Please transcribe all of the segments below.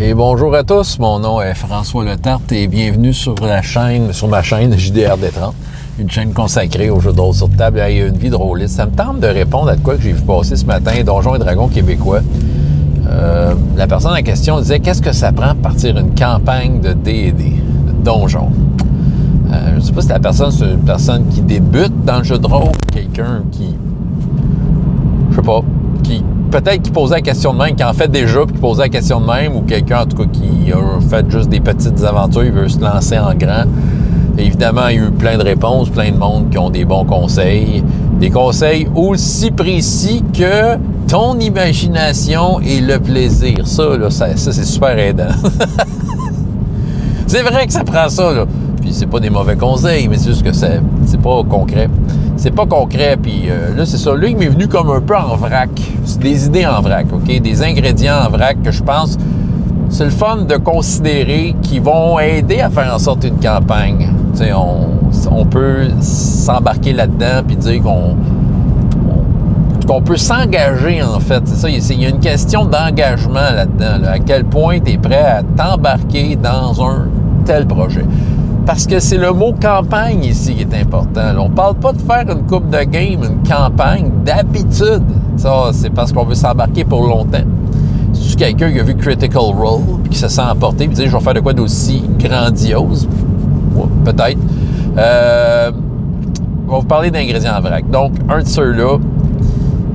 Et bonjour à tous, mon nom est François Letarte et bienvenue sur ma chaîne JDR Détrempe, une chaîne consacrée aux jeux de rôle sur table et à une vie de rôliste. Ça me tente de répondre à quoi que j'ai vu passer ce matin, Donjons et Dragons québécois. La personne en question disait « Qu'est-ce que ça prend pour partir une campagne de D&D, de donjon? » Je ne sais pas si la personne, c'est une personne qui débute dans le jeu de rôle, quelqu'un qui, je sais pas, qui peut-être qui posait la question de même, qui en fait déjà, puis qui posait la question de même, ou quelqu'un en tout cas qui a fait juste des petites aventures, il veut se lancer en grand. Et évidemment, il y a eu plein de réponses, plein de monde qui ont des bons conseils. Des conseils aussi précis que ton imagination et le plaisir. Ça, là, ça c'est super aidant. C'est vrai que ça prend ça, là. Puis c'est pas des mauvais conseils, mais c'est juste que c'est pas concret. C'est pas concret, puis là, c'est ça. Là, il m'est venu comme un peu en vrac. C'est des idées en vrac, OK? Des ingrédients en vrac que je pense c'est le fun de considérer qui vont aider à faire en sorte une campagne. Tu sais, on peut s'embarquer là-dedans puis dire qu'on peut s'engager, en fait. C'est ça, il y a une question d'engagement là-dedans. Là. À quel point tu es prêt à t'embarquer dans un tel projet. Parce que c'est le mot campagne ici qui est important. Là, on parle pas de faire une coupe de game, une campagne d'habitude. Ça, c'est parce qu'on veut s'embarquer pour longtemps. C'est quelqu'un qui a vu Critical Role et qui se sent emporté et dit « Je vais faire de quoi d'aussi grandiose? » Ouais, peut-être. On va vous parler d'ingrédients en vrac. Donc, un de ceux-là,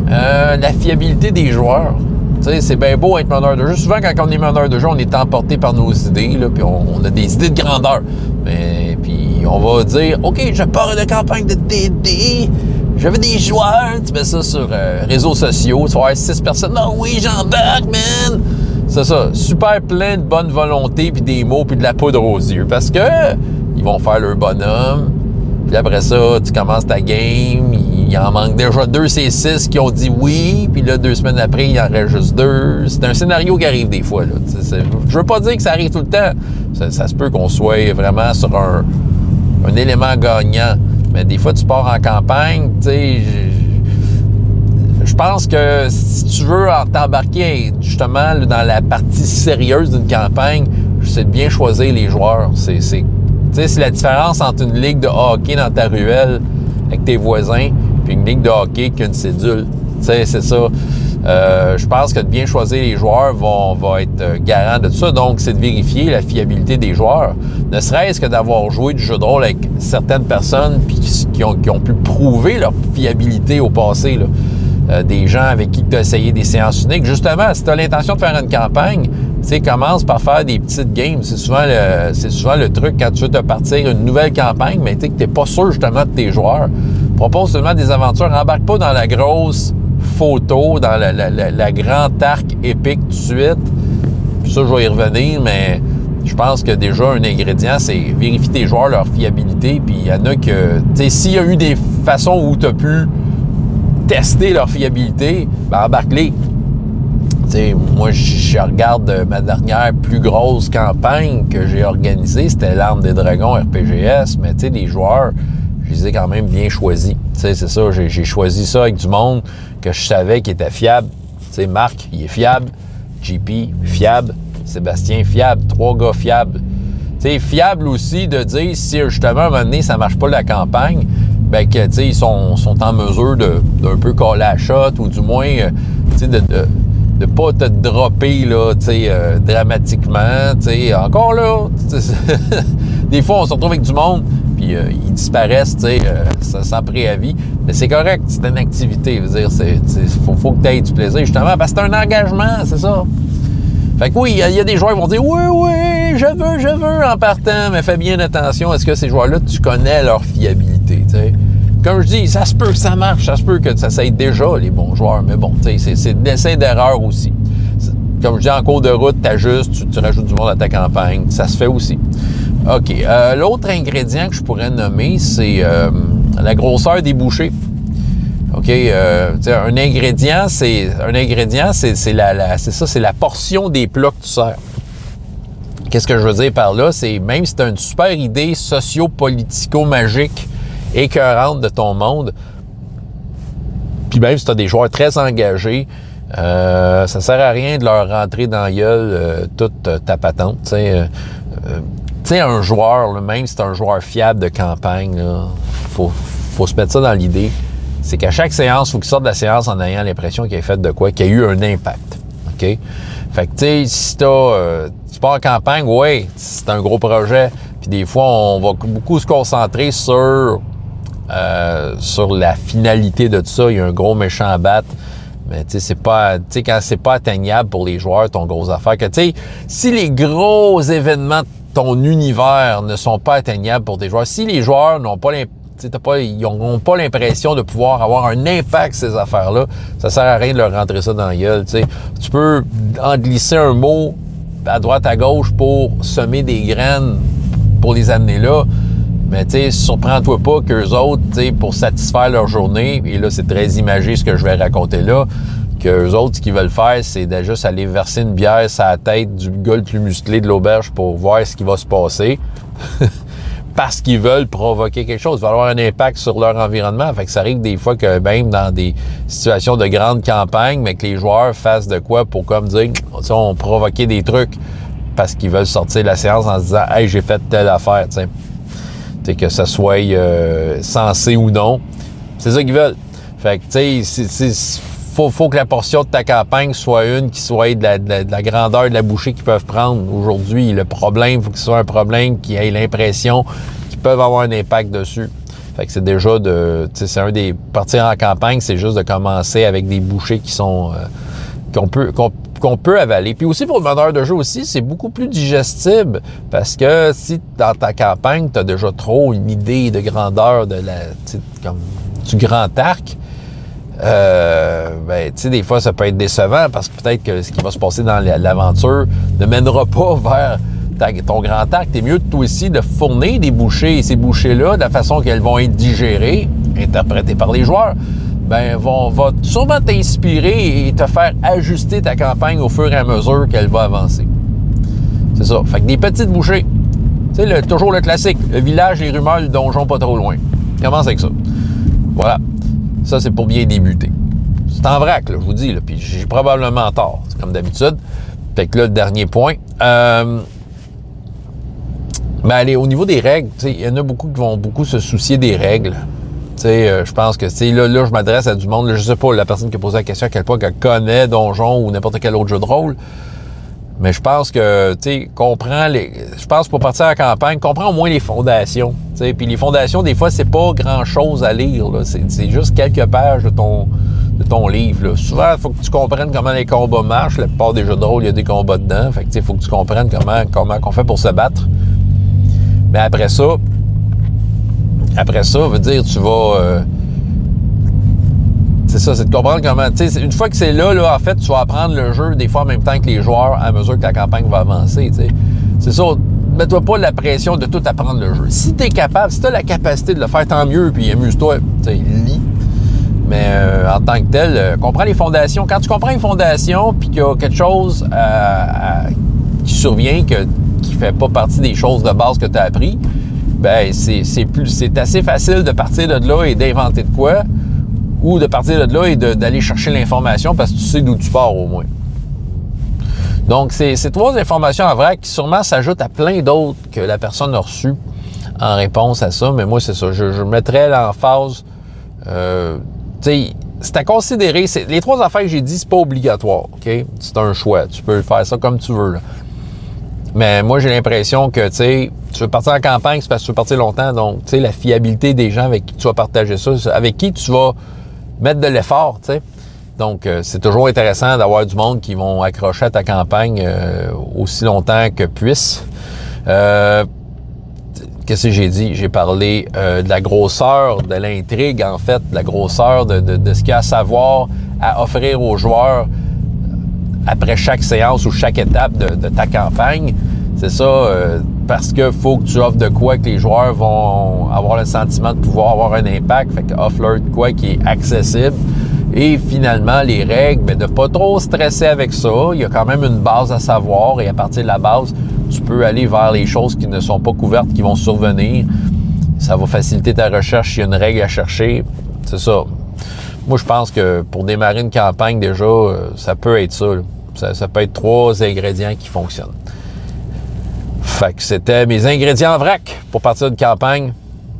la fiabilité des joueurs. Tu sais, c'est bien beau être meneur de jeu. Souvent, quand on est meneur de jeu, on est emporté par nos idées, là, puis on a des idées de grandeur. Mais puis on va dire, OK, je pars de campagne de D&D, je veux des joueurs. Tu mets ça sur réseaux sociaux, tu vas avoir 6 personnes. Oh oui, j'embarque, man! C'est ça, super plein de bonne volonté, puis des mots, puis de la poudre aux yeux. Parce que ils vont faire leur bonhomme. Puis après ça, tu commences ta game, il en manque déjà 2 c'est 6 qui ont dit oui, puis là, 2 semaines après, il en reste juste 2. C'est un scénario qui arrive des fois. Là. Je veux pas dire que ça arrive tout le temps. Ça se peut qu'on soit vraiment sur un élément gagnant. Mais des fois, tu pars en campagne, tu sais, je pense que si tu veux t'embarquer justement là, dans la partie sérieuse d'une campagne, c'est de bien choisir les joueurs. Tu sais, c'est la différence entre une ligue de hockey dans ta ruelle avec tes voisins puis une ligue de hockey qu'une cédule. Tu sais, c'est ça. Je pense que de bien choisir les joueurs va être garant de tout ça. Donc, c'est de vérifier la fiabilité des joueurs. Ne serait-ce que d'avoir joué du jeu de rôle avec certaines personnes puis qui ont pu prouver leur fiabilité au passé, là. Des gens avec qui tu as essayé des séances uniques. Justement, si tu as l'intention de faire une campagne, tu sais, commence par faire des petites games. C'est souvent le truc quand tu veux te partir une nouvelle campagne, mais tu sais que tu n'es pas sûr justement de tes joueurs. Propose seulement des aventures. Embarque pas dans la grosse photo, dans la grande arc épique tout de suite. Puis ça, je vais y revenir, mais je pense que déjà un ingrédient, c'est vérifier tes joueurs, leur fiabilité. Puis il y en a que, tu sais, s'il y a eu des façons où tu as pu tester leur fiabilité, ben embarque-les. T'sais, moi, je regarde ma dernière plus grosse campagne que j'ai organisée, c'était l'Arme des Dragons RPGS, mais tu sais, les joueurs, je les ai quand même bien choisis. Tu sais, c'est ça, j'ai choisi ça avec du monde que je savais qui était fiable. Tu sais, Marc, il est fiable. JP, fiable. Sébastien, fiable. 3 gars fiables. Tu sais, fiable aussi de dire si justement, à un moment donné, ça marche pas la campagne, ben que, tu sais, ils sont en mesure d'un peu coller la shot ou du moins, tu sais, de pas te dropper, là, tu sais, dramatiquement, tu sais, encore là, des fois, on se retrouve avec du monde, puis ils disparaissent, tu sais, sans préavis, mais c'est correct, c'est une activité, je veux dire, faut que tu aies du plaisir, justement, parce que c'est un engagement, c'est ça. Fait que oui, il y a des joueurs qui vont dire « Oui, je veux en partant, mais fais bien attention, est-ce que ces joueurs-là, tu connais leur fiabilité, tu sais? » Comme je dis, ça se peut que ça marche, ça se peut que ça aide déjà les bons joueurs, mais bon, tu sais, c'est de l'essai d'erreur aussi. Comme je dis, en cours de route, t'ajustes, tu rajoutes du monde à ta campagne, ça se fait aussi. OK, l'autre ingrédient que je pourrais nommer, c'est la grosseur des bouchées. OK, un ingrédient, c'est la portion des plats que tu sers. Qu'est-ce que je veux dire par là? C'est même si tu as une super idée socio-politico-magique écœurante de ton monde, puis même si tu as des joueurs très engagés, Ça sert à rien de leur rentrer dans la gueule toute ta patente. Tu sais, un joueur, là, même si c'est un joueur fiable de campagne, faut se mettre ça dans l'idée. C'est qu'à chaque séance, il faut qu'il sorte de la séance en ayant l'impression qu'il a fait de quoi, qu'il y a eu un impact. OK? Fait que, tu sais, si tu pars en campagne, ouais, c'est un gros projet. Puis des fois, on va beaucoup se concentrer sur la finalité de tout ça. Il y a un gros méchant à battre. Mais tu sais, c'est pas, tu sais, quand c'est pas atteignable pour les joueurs, ton gros affaire, que tu sais, si les gros événements de ton univers ne sont pas atteignables pour tes joueurs, si les joueurs n'ont pas ils n'ont pas l'impression de pouvoir avoir un impact ces affaires-là, ça sert à rien de leur rentrer ça dans la gueule, tu sais. Tu peux en glisser un mot à droite, à gauche pour semer des graines pour les amener là. Mais tu sais, surprends-toi pas qu'eux autres, tu sais, pour satisfaire leur journée, et là, c'est très imagé ce que je vais raconter là, qu'eux autres, ce qu'ils veulent faire, c'est de juste aller verser une bière sur la tête du gars le plus musclé de l'auberge pour voir ce qui va se passer. Parce qu'ils veulent provoquer quelque chose. Il va avoir un impact sur leur environnement. Fait que ça arrive des fois que même dans des situations de grande campagne, mais que les joueurs fassent de quoi pour comme dire, on provoquer des trucs parce qu'ils veulent sortir de la séance en se disant « Hey, j'ai fait telle affaire », tu sais. Que ça soit censé ou non. C'est ça qu'ils veulent. Fait que, tu sais, faut que la portion de ta campagne soit une qui soit de la grandeur de la bouchée qu'ils peuvent prendre. Aujourd'hui, le problème, il faut que ce soit un problème qui ait l'impression qu'ils peuvent avoir un impact dessus. Fait que c'est déjà tu sais, c'est un des... Partir en campagne, c'est juste de commencer avec des bouchées qui sont... qu'on peut avaler. Puis aussi pour le meneur de jeu aussi, c'est beaucoup plus digestible parce que si dans ta campagne, tu as déjà trop une idée de grandeur de comme du grand arc, ben, tu sais, des fois, ça peut être décevant parce que peut-être que ce qui va se passer dans l'aventure ne mènera pas vers ton grand arc. T'es mieux, toi aussi, de fournir des bouchées. Et ces bouchées-là, de la façon qu'elles vont être digérées, interprétées par les joueurs, ben, va sûrement t'inspirer et te faire ajuster ta campagne au fur et à mesure qu'elle va avancer. C'est ça. Fait que des petites bouchées. Tu sais, toujours le classique. Le village, les rumeurs, le donjon pas trop loin. Commence avec ça. Voilà. Ça, c'est pour bien débuter. C'est en vrac, là, je vous dis, là, puis j'ai probablement tort, c'est comme d'habitude. Fait que là, le dernier point. Ben, allez, au niveau des règles, il y en a beaucoup qui vont beaucoup se soucier des règles. Je pense que, là, je m'adresse à du monde, là, je sais pas, la personne qui a posé la question à quel point qu'elle connaît Donjon ou n'importe quel autre jeu de rôle. Mais je pense que, je pense pour partir en campagne, comprends au moins les fondations. Puis les fondations, des fois, c'est pas grand-chose à lire, là. C'est juste quelques pages de ton livre, là. Souvent, il faut que tu comprennes comment les combats marchent. La plupart des jeux de rôle, il y a des combats dedans. Fait que, il faut que tu comprennes comment on fait pour se battre. Mais après ça, veut dire, tu vas... c'est ça, c'est de comprendre comment... Une fois que c'est là, en fait, tu vas apprendre le jeu des fois en même temps que les joueurs à mesure que la campagne va avancer, t'sais. C'est ça, mets-toi pas la pression de tout apprendre le jeu. Si t'es capable, si t'as la capacité de le faire, tant mieux, puis amuse-toi, lis. Mais en tant que tel, comprends les fondations. Quand tu comprends les fondations, puis qu'il y a quelque chose qui survient, qui fait pas partie des choses de base que tu as appris, ben c'est assez facile de partir de là et d'inventer de quoi, ou de partir de là et d'aller chercher l'information parce que tu sais d'où tu pars au moins. Donc, c'est trois informations en vrac qui sûrement s'ajoutent à plein d'autres que la personne a reçues en réponse à ça, mais moi, c'est ça. Je mettrais l'emphase. C'est à considérer. Les trois affaires que j'ai dit, c'est pas obligatoire, OK? C'est un choix. Tu peux faire ça comme tu veux, là. Mais moi, j'ai l'impression que, tu veux partir en campagne, c'est parce que tu veux partir longtemps. Donc, la fiabilité des gens avec qui tu vas partager ça, avec qui tu vas mettre de l'effort, tu sais. Donc, c'est toujours intéressant d'avoir du monde qui vont accrocher à ta campagne aussi longtemps que puisse. Qu'est-ce que j'ai dit? J'ai parlé de la grosseur de l'intrigue, en fait, de la grosseur de ce qu'il y a à savoir, à offrir aux joueurs après chaque séance ou chaque étape de ta campagne. C'est ça, parce que faut que tu offres de quoi que les joueurs vont avoir le sentiment de pouvoir avoir un impact. Fait que offre-leur de quoi qui est accessible. Et finalement, les règles, mais de pas trop stresser avec ça. Il y a quand même une base à savoir et à partir de la base, tu peux aller vers les choses qui ne sont pas couvertes, qui vont survenir. Ça va faciliter ta recherche s'il y a une règle à chercher. C'est ça. Moi, je pense que pour démarrer une campagne, déjà, ça peut être ça, là. Ça peut être 3 ingrédients qui fonctionnent. Fait que c'était mes ingrédients en vrac pour partir d'une campagne.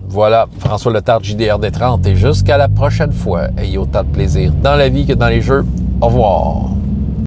Voilà, François Letarte, JDRD30. Et jusqu'à la prochaine fois, ayez autant de plaisir dans la vie que dans les jeux. Au revoir.